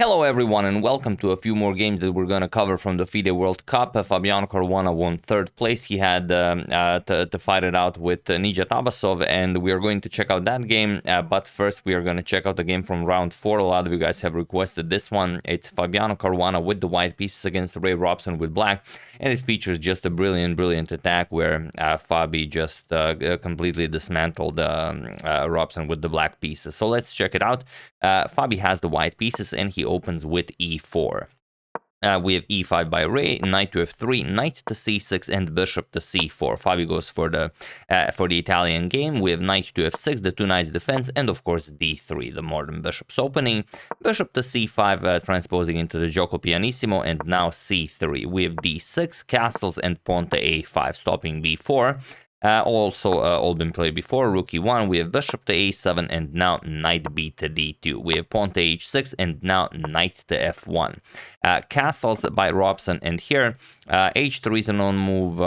Hello everyone and welcome to a few more games that we're going to cover from the FIDE World Cup. Fabiano Caruana won third place. He had to fight it out with Abasov, and we are going to check out that game. But first we are going to check out the game from round 4. A lot of you guys have requested this one. It's Fabiano Caruana with the white pieces against Robson with black, and it features just a brilliant attack where Fabi just completely dismantled Robson with the black pieces. So let's check it out. Fabi has the white pieces and he opens with e4. We have e5 by Ray, knight to f3, knight to c6, and bishop to c4. Fabi goes for the Italian game. We have knight to f6, the two knights defense, and of course d3, the modern bishop's opening. Bishop to c5, transposing into the Giuoco Pianissimo, and now c3. We have d6, castles, and pawn to a5, stopping b4. All been played before. Rook e1, we have bishop to a7, and now knight b to d2. We have pawn to h6, and now knight to f1. Castles by Robson, and here h3 is a known move.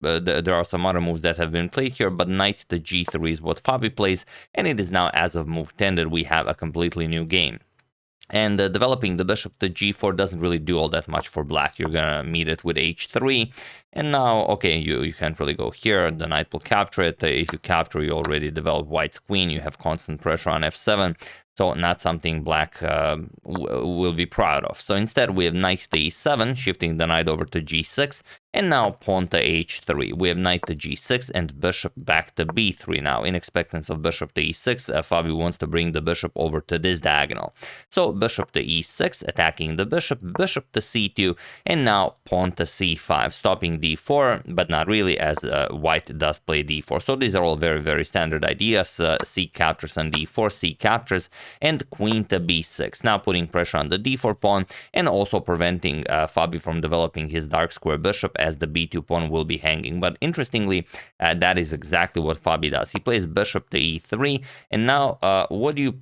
There are some other moves that have been played here, but knight to g3 is what Fabi plays, and it is now as of move 10 that we have a completely new game. And developing the bishop to g4 doesn't really do all that much for black. You're gonna meet it with h3, and now, okay, you can't really go here. The knight will capture it. If you capture, you already develop white's queen. You have constant pressure on f7, so not something black will be proud of. So instead, we have knight to e7, shifting the knight over to g6, and now pawn to h3. We have knight to g6 and bishop back to b3 now. In expectance of bishop to e6, Fabi wants to bring the bishop over to this diagonal. So bishop to e6, attacking the bishop, bishop to c2, and now pawn to c5, stopping d4, but not really, as white does play d4. So these are all very standard ideas. C captures on d4, C captures, and queen to b6. Now putting pressure on the d4 pawn, and also preventing Fabi from developing his dark square bishop, as the b2 pawn will be hanging. But interestingly, that is exactly what Fabi does. He plays bishop to e3, and now what do you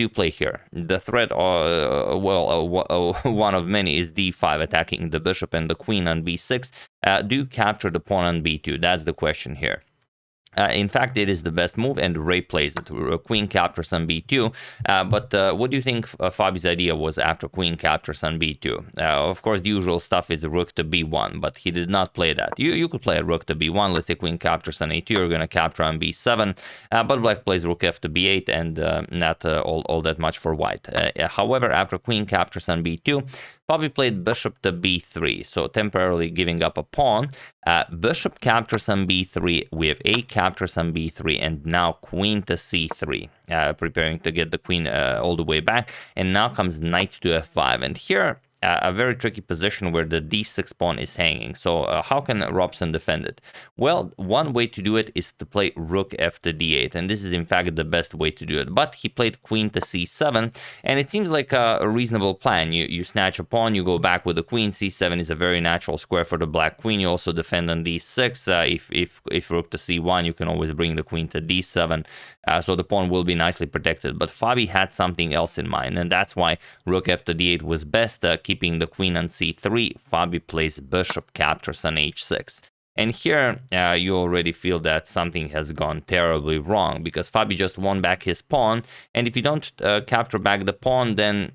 play here? The threat, one of many, is d5, attacking the bishop and the queen on b6. Do you capture the pawn on b2? That's the question here. In fact, it is the best move, and Ray plays it. Queen captures on b2. But what do you think Fabi's idea was after queen captures on b2? Of course, the usual stuff is rook to b1, but he did not play that. You could play a rook to b1. Let's say queen captures on a2. You're going to capture on b7. But black plays rook f to b8, and not all that much for white. However, after queen captures on b2, Fabi played bishop to b3, so temporarily giving up a pawn. Bishop captures on b3, we have a captures on b3, and now queen to c3, preparing to get the queen all the way back. And now comes knight to f5, and here a very tricky position where the d6 pawn is hanging. So how can Robson defend it? Well, one way to do it is to play rook f to d8, and this is in fact the best way to do it. But he played queen to c7, and it seems like a reasonable plan. You snatch a pawn, you go back with the queen. c7 is a very natural square for the black queen. You also defend on d6. If rook to c1, you can always bring the queen to d7. So the pawn will be nicely protected. But Fabi had something else in mind, and that's why rook f to d8 was best. Keeping the queen on c3, Fabi plays bishop captures on h6. And here, you already feel that something has gone terribly wrong, because Fabi just won back his pawn, and if you don't capture back the pawn, then,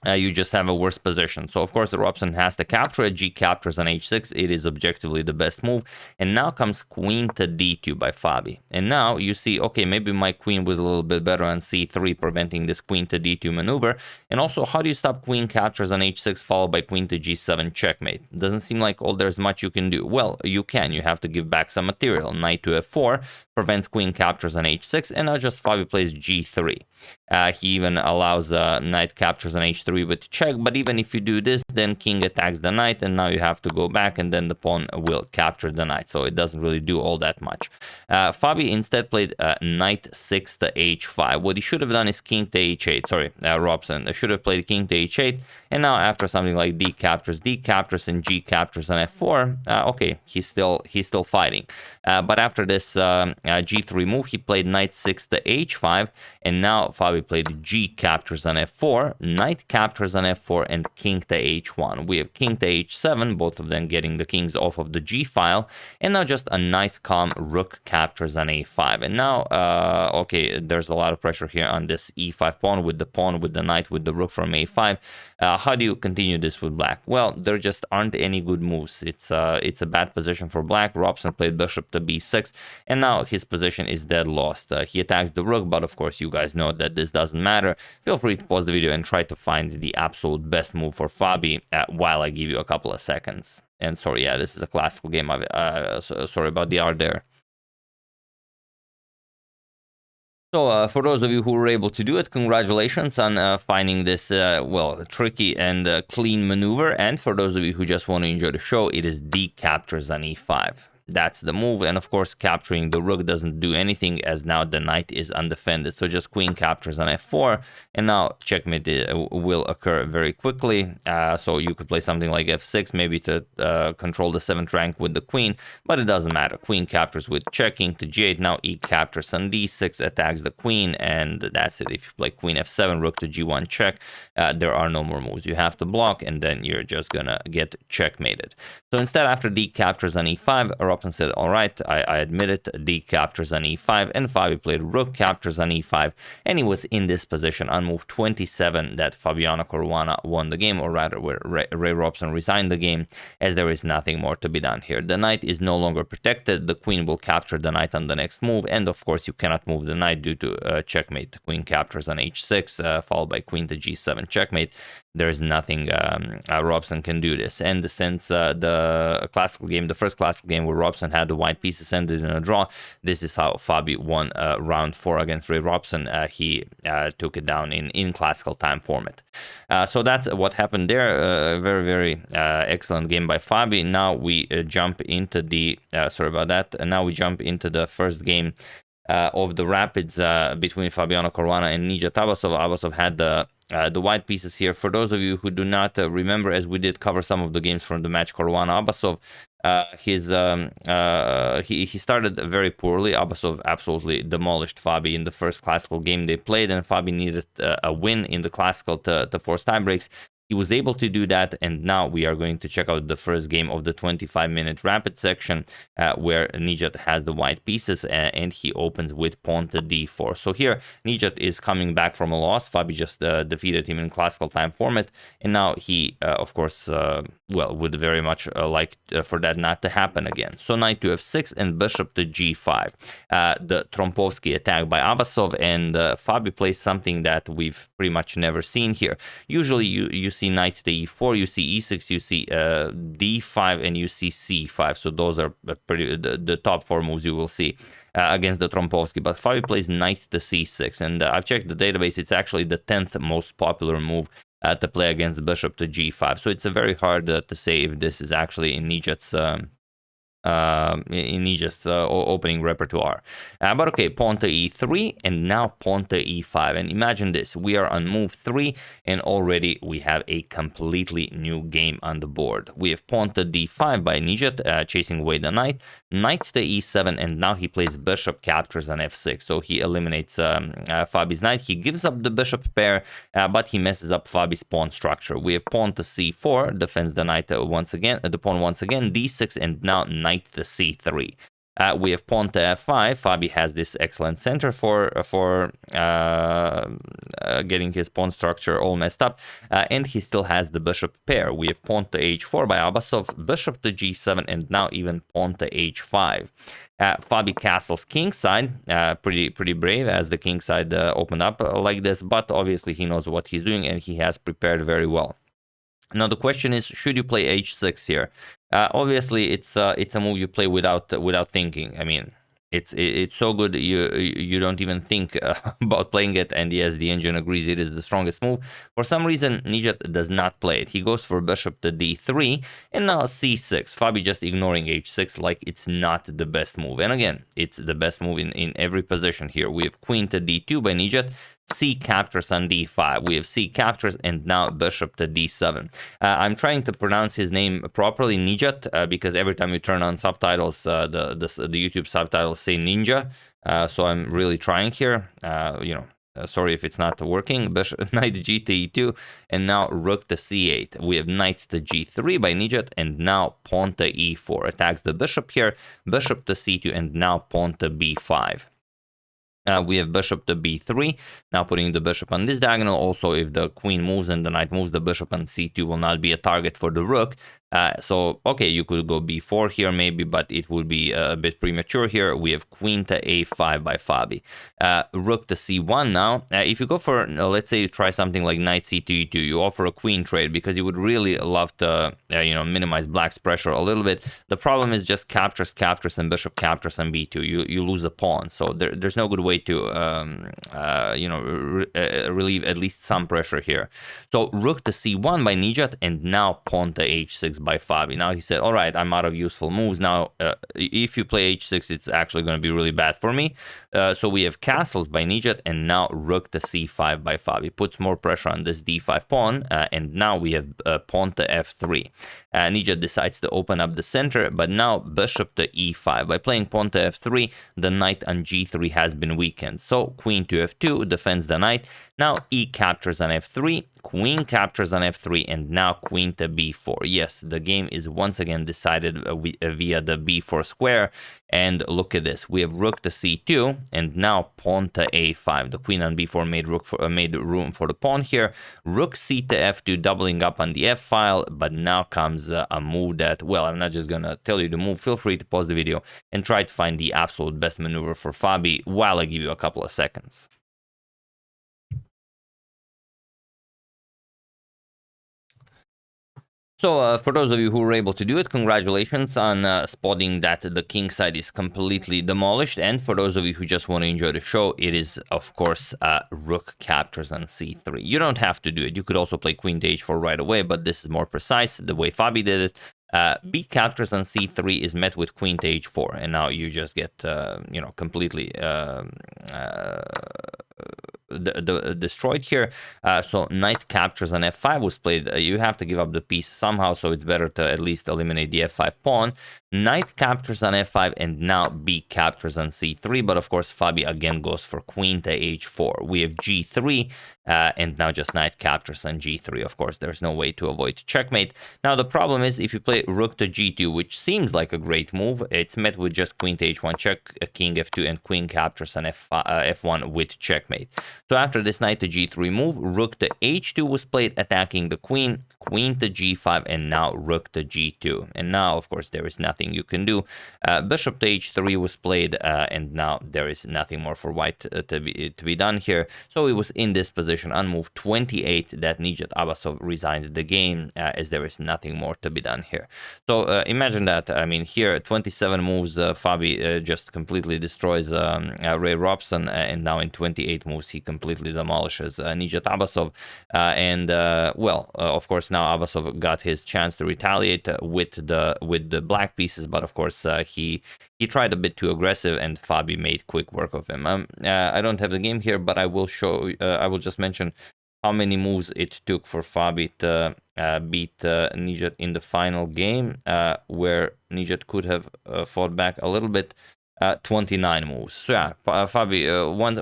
you just have a worse position. So, of course, Robson has to capture it. G captures on h6. It is objectively the best move. And now comes queen to d2 by Fabi. And now you see, okay, maybe my queen was a little bit better on c3, preventing this queen to d2 maneuver. And also, how do you stop queen captures on h6 followed by queen to g7 checkmate? Doesn't seem like there's much you can do. Well, you can. You have to give back some material. Knight to f4 prevents queen captures on h6. And now just Fabi plays g3. He even allows knight captures on h3 with check, but even if you do this, then king attacks the knight, and now you have to go back, and then the pawn will capture the knight, so it doesn't really do all that much. Fabi instead played knight 6 to h5. What he should have done is king to h8. Sorry, Robson should have played king to h8, and now after something like d captures, and g captures on f4, okay, he's still fighting. But after this g3 move, he played knight 6 to h5, and now Fabi played g captures on f4, knight captures captures on f4, and king to h1. We have king to h7, both of them getting the kings off of the g file, and now just a nice calm rook captures on a5. And now, okay, there's a lot of pressure here on this e5 pawn, with the knight, with the rook from a5. How do you continue this with black? Well, there just aren't any good moves. It's a bad position for black. Robson played bishop to b6, and now his position is dead lost. He attacks the rook, but of course you guys know that this doesn't matter. Feel free to pause the video and try to find the absolute best move for Fabi while I give you a couple of seconds. And sorry, yeah, this is a classical game. Sorry about the art there. So for those of you who were able to do it, congratulations on finding this, well, tricky and clean maneuver. And for those of you who just want to enjoy the show, it is d captures on e5. That's the move, and of course capturing the rook doesn't do anything, as now the knight is undefended. So just queen captures on f4, and now checkmate will occur very quickly. So you could play something like f6, maybe to control the 7th rank with the queen, but it doesn't matter. Queen captures with check, king to g8. Now e captures on d6, attacks the queen, and that's it. If you play queen f7, rook to g1 check, there are no more moves. You have to block, and then you're just gonna get checkmated. So instead, after d captures on e5, Robson said, all right, I admit it, d captures on e5, and Fabi played rook captures on e5, and he was in this position on move 27 that Fabiano Caruana won the game, or rather where Ray Robson resigned the game, as there is nothing more to be done here. The knight is no longer protected. The queen will capture the knight on the next move, and of course you cannot move the knight due to checkmate. Queen captures on h6, followed by queen to g7 checkmate. There is nothing Robson can do this. And since the first classical game where Robson had the white pieces ended in a draw, this is how Fabi won round 4 against Ray Robson. He took it down in classical time format. So that's what happened there. Very, very excellent game by Fabi. Now we jump into the sorry about that. Now we jump into the first game of the Rapids between Fabiano Caruana and Nijat Abasov. Abasov had the white pieces here. For those of you who do not remember, as we did cover some of the games from the match Caruana Abasov, he started very poorly. Abasov absolutely demolished Fabi in the first classical game they played, and Fabi needed a win in the classical to force tiebreaks. He was able to do that, and now we are going to check out the first game of the 25-minute rapid section, where Nijat has the white pieces, and he opens with pawn to d4. So here, Nijat is coming back from a loss. Fabi just defeated him in classical time format, and now he, of course, well, would very much like for that not to happen again. So knight to f6 and bishop to g5. The Trompovsky attack by Abasov, and Fabi plays something that we've pretty much never seen here. Usually you see knight to e4, you see e6, you see d5, and you see c5. So those are pretty the top 4 moves you will see against the Trompovsky. But Fabi plays knight to c6, and I've checked the database. It's actually the 10th most popular move to play against bishop to g5. So it's very hard to say if this is actually in Nijat's opening repertoire. But okay, pawn to e3, and now pawn to e5. And imagine this, we are on move 3, and already we have a completely new game on the board. We have pawn to d5 by Nijat, chasing away the knight, knight to e7, and now he plays bishop captures on f6. So he eliminates Fabi's knight. He gives up the bishop pair, but he messes up Fabi's pawn structure. We have pawn to c4, defends the knight once again, the pawn once again, d6, and now knight to c3. We have pawn to f5. Fabi has this excellent center for getting his pawn structure all messed up, and he still has the bishop pair. We have pawn to h4 by Abasov, bishop to g7, and now even pawn to h5. Fabi castles kingside, pretty brave, as the kingside opened up like this, but obviously he knows what he's doing and he has prepared very well. Now the question is, should you play h6 here? Obviously, it's a move you play without thinking. I mean, it's so good you don't even think about playing it. And yes, the engine agrees it is the strongest move. For some reason, Nijat does not play it. He goes for bishop to d3 and now c6. Fabi just ignoring h6 like it's not the best move. And again, it's the best move in every position here. We have queen to d2 by Nijat. C captures on d5. We have C captures, and now bishop to d7. I'm trying to pronounce his name properly, Nijat, because every time you turn on subtitles, the YouTube subtitles say ninja. So I'm really trying here. You know, sorry if it's not working. Bishop, knight g to e2, and now rook to c8. We have knight to g3 by Nijat, and now pawn to e4. Attacks the bishop here, bishop to c2, and now pawn to b5. We have bishop to b3, now putting the bishop on this diagonal. Also, if the queen moves and the knight moves, the bishop on c2 will not be a target for the rook. So, okay, you could go b4 here maybe, but it would be a bit premature here. We have queen to a5 by Fabi. Rook to c1 now. If you go for, let's say you try something like knight c2 e2, you offer a queen trade because you would really love to, minimize black's pressure a little bit. The problem is just captures, and bishop captures on b2. You lose a pawn, so there's no good way to, relieve at least some pressure here. So rook to c1 by Nijat, and now pawn to h6 by Fabi. Now he said, all right, I'm out of useful moves. Now, if you play h6, it's actually going to be really bad for me. So we have castles by Nijat, and now rook to c5 by Fabi. Puts more pressure on this d5 pawn, and now we have pawn to f3. Nijat decides to open up the center, but now bishop to e5. By playing pawn to f3, the knight on g3 has been weakened. So queen to f2 defends the knight. Now e captures on f3, queen captures on f3, and now queen to b4. Yes, the game is once again decided via the b4 square. And look at this. We have rook to c2, and now pawn to a5. The queen on b4 made room for the pawn here. Rook c to f2, doubling up on the f file, but now comes a move that, well, I'm not just gonna tell you the move. Feel free to pause the video and try to find the absolute best maneuver for Fabi while I give you a couple of seconds. So for those of you who were able to do it, congratulations on spotting that the king side is completely demolished. And for those of you who just want to enjoy the show, it is, of course, rook captures on c3. You don't have to do it. You could also play queen to h4 right away, but this is more precise, the way Fabi did it. B captures on c3 is met with queen to h4, and now you just get, completely destroyed here. So knight captures on f5 was played. You have to give up the piece somehow, so it's better to at least eliminate the f5 pawn. Knight captures on f5, and now b captures on c3, but of course Fabi again goes for queen to h4. We have g3, and now just knight captures on g3. Of course, there's no way to avoid checkmate. Now the problem is, if you play rook to g2, which seems like a great move, it's met with just queen to h1 check, king f2, and queen captures on f1 with checkmate. So after this knight to g3 move, rook to h2 was played, attacking the queen, queen to g5, and now rook to g2. And now, of course, there is nothing you can do. Bishop to h3 was played, and now there is nothing more for white to be done here. So it was in this position on move 28 that Nijat Abasov resigned the game, as there is nothing more to be done here. So imagine that. I mean, here 27 moves, Fabi just completely destroys Ray Robson, and now in 28 moves he completely demolishes Nijat Abasov. Of course, now Abasov got his chance to retaliate with the black pieces, but of course he tried a bit too aggressive, and Fabi made quick work of him. I don't have the game here, but I will show. I will just mention how many moves it took for Fabi to beat Nijat in the final game, where Nijat could have fought back a little bit. 29 moves. So yeah, Fabi,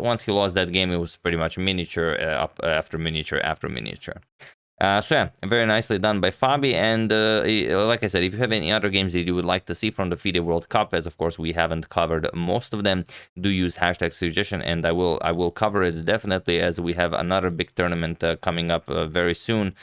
once he lost that game, it was pretty much miniature after miniature after miniature. So yeah, very nicely done by Fabi. And like I said, if you have any other games that you would like to see from the FIDE World Cup, as of course we haven't covered most of them, do use #suggestion, and I will cover it definitely, as we have another big tournament coming up very soon.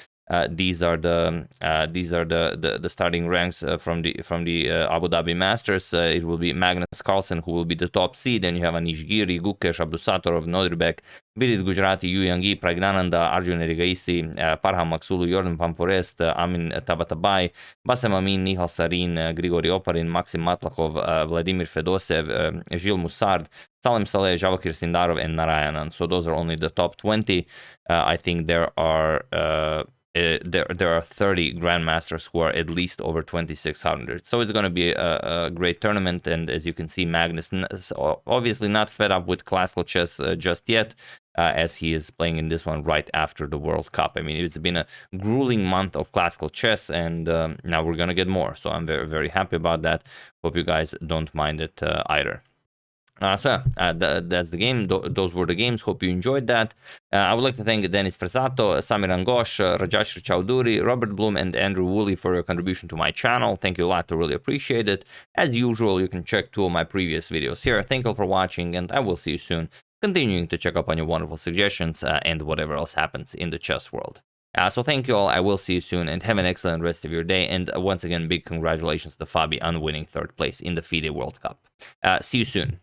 These are the starting ranks from the Abu Dhabi Masters. It will be Magnus Carlsen, who will be the top seed. Then you have Anish Giri, Gukesh, Abdusatorov, Nodirbek, Vidit Gujarati, Yu Yangi, Pragnananda, Arjun Erigaisi, Parham Maksulu, Jordan Pamporest, Amin Tabatabai, Basem Amin, Nihal Sarin, Grigory Oparin, Maxim Matlakov, Vladimir Fedosev, Gilles Moussard, Salim Saleh, Javakir Sindarov, and Narayanan. So those are only the top 20. I think there are 30 grandmasters who are at least over 2600. So it's going to be a great tournament. And as you can see, Magnus obviously not fed up with classical chess just yet, as he is playing in this one right after the World Cup. I mean, it's been a grueling month of classical chess, and now we're going to get more. So I'm very, very happy about that. Hope you guys don't mind it either. That's the game. Those were the games. Hope you enjoyed that. I would like to thank Denis Fresato, Samir Angosh, Rajash Chowdhury, Robert Bloom, and Andrew Woolley for your contribution to my channel. Thank you a lot. I really appreciate it. As usual, you can check 2 of my previous videos here. Thank you all for watching, and I will see you soon. Continuing to check up on your wonderful suggestions and whatever else happens in the chess world. So thank you all. I will see you soon, and have an excellent rest of your day. And once again, big congratulations to Fabi on winning 3rd place in the FIDE World Cup. See you soon.